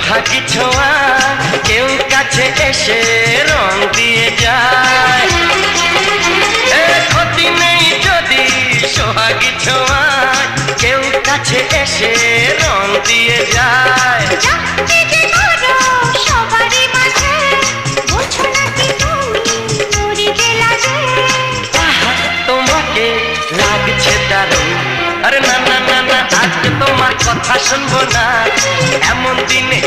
সোহাগী ছোঁয়া কেউ কাছে এসে রং দিয়ে যায়। ক্ষতি নেই যদি সোহাগী ছোঁয়া কেউ কাছে এসে রং দিয়ে যায়। তোমাকে লাগছে দারুণ, আরে না না না না, আজকে তোমার কথা শুনবো না, এমন দিনে